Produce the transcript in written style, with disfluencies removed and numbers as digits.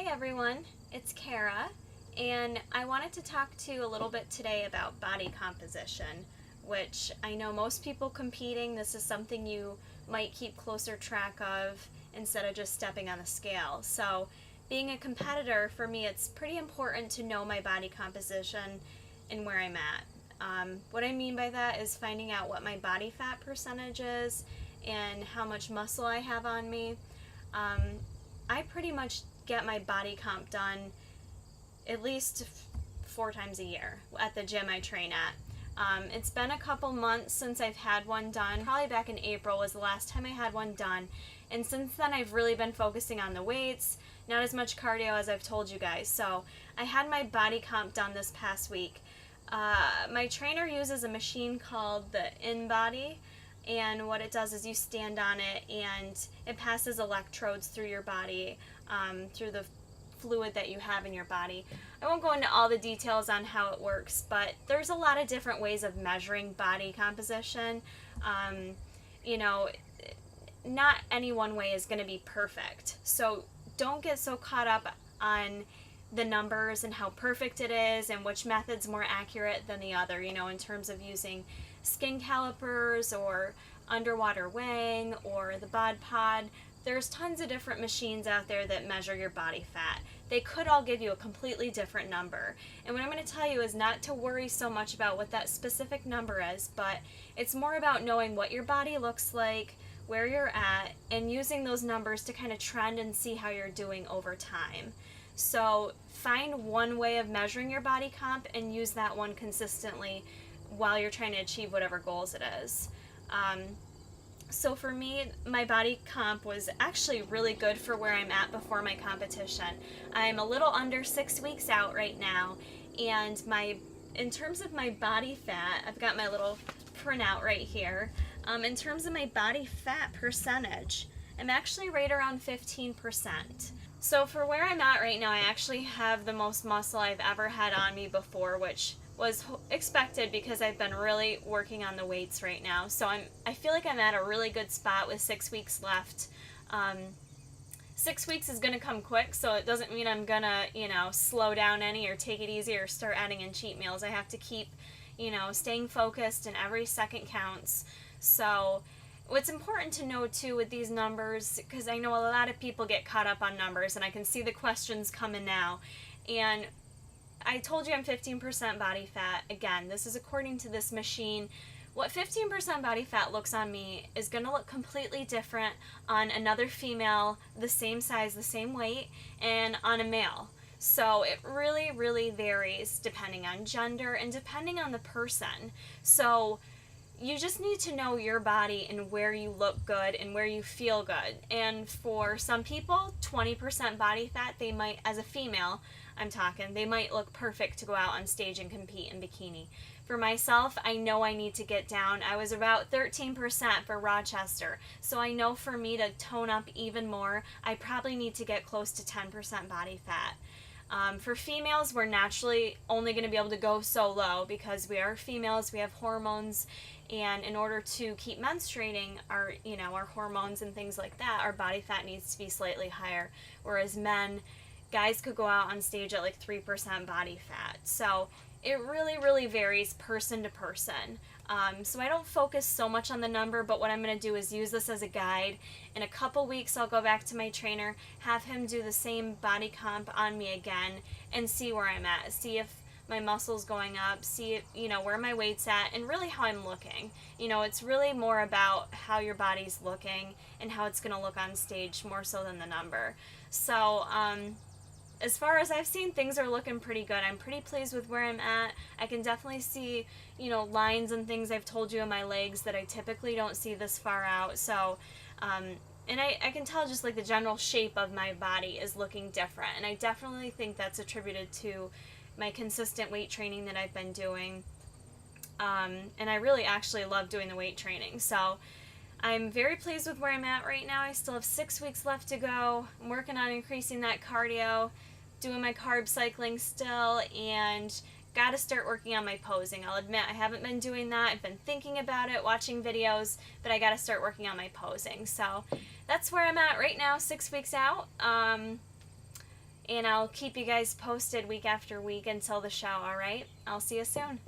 Hey everyone, it's Kara, and I wanted to talk to you a little bit today about body composition, which I know most people competing, this is something you might keep closer track of instead of just stepping on the scale. So being a competitor, for me, it's pretty important to know my body composition and where I'm at. What I mean by that is finding out what my body fat percentage is and how much muscle I have on me. I pretty much get my body comp done at least 4 times a year at the gym I train at. It's been a couple months since I've had one done. Probably back in April was the last time I had one done. And since then I've really been focusing on the weights, not as much cardio as I've told you guys. So I had my body comp done this past week. My trainer uses a machine called the InBody, and what it does is you stand on it and it passes electrodes through your body, through the fluid that you have in your body. I won't go into all the details on how it works, but there's a lot of different ways of measuring body composition. You know, not any one way is going to be perfect. So don't get so caught up on the numbers and how perfect it is and which method's more accurate than the other, you know, in terms of using skin calipers or underwater weighing or the bod pod. There's tons of different machines out there that measure your body fat. They could all give you a completely different number. And what I'm going to tell you is not to worry so much about what that specific number is, but it's more about knowing what your body looks like, where you're at, and using those numbers to kind of trend and see how you're doing over time. So find one way of measuring your body comp and use that one consistently while you're trying to achieve whatever goals it is. So for me, my body comp was actually really good for where I'm at before my competition. I'm a little under 6 weeks out right now, and in terms of my body fat, I've got my little printout right here. In terms of my body fat percentage, I'm actually right around 15%. So for where I'm at right now, I actually have the most muscle I've ever had on me before, which was expected because I've been really working on the weights right now. So I feel like I'm at a really good spot with 6 weeks left. 6 weeks is going to come quick, so it doesn't mean I'm going to, slow down any or take it easy or start adding in cheat meals. I have to keep, staying focused, and every second counts. So what's important to know too with these numbers, because I know a lot of people get caught up on numbers, and I can see the questions coming now. And I told you I'm 15% body fat. Again, this is according to this machine. What 15% body fat looks on me is going to look completely different on another female the same size, the same weight, and on a male. So it really, really varies depending on gender and depending on the person. So you just need to know your body and where you look good and where you feel good. And for some people, 20% body fat, they might, as a female, they might look perfect to go out on stage and compete in bikini. For myself, I know I need to get down. I was about 13% for Rochester. So I know for me to tone up even more, I probably need to get close to 10% body fat. For females, we're naturally only going to be able to go so low because we are females, we have hormones, and in order to keep menstruating, our hormones and things like that, our body fat needs to be slightly higher. Whereas guys could go out on stage at like 3% body fat. So it really, really varies person to person. So I don't focus so much on the number, but what I'm going to do is use this as a guide. In a couple weeks, I'll go back to my trainer, have him do the same body comp on me again, and see where I'm at. See if my muscle's going up, see if, where my weight's at, and really how I'm looking. It's really more about how your body's looking and how it's going to look on stage more so than the number. So, as far as I've seen, things are looking pretty good. I'm pretty pleased with where I'm at. I can definitely see, lines and things I've told you in my legs that I typically don't see this far out. So, and I can tell just like the general shape of my body is looking different. And I definitely think that's attributed to my consistent weight training that I've been doing. And I really actually love doing the weight training. So I'm very pleased with where I'm at right now. I still have 6 weeks left to go. I'm working on increasing that cardio, doing my carb cycling still, and got to start working on my posing. I'll admit I haven't been doing that. I've been thinking about it, watching videos, but I got to start working on my posing. So that's where I'm at right now, 6 weeks out. and I'll keep you guys posted week after week until the show, alright? I'll see you soon.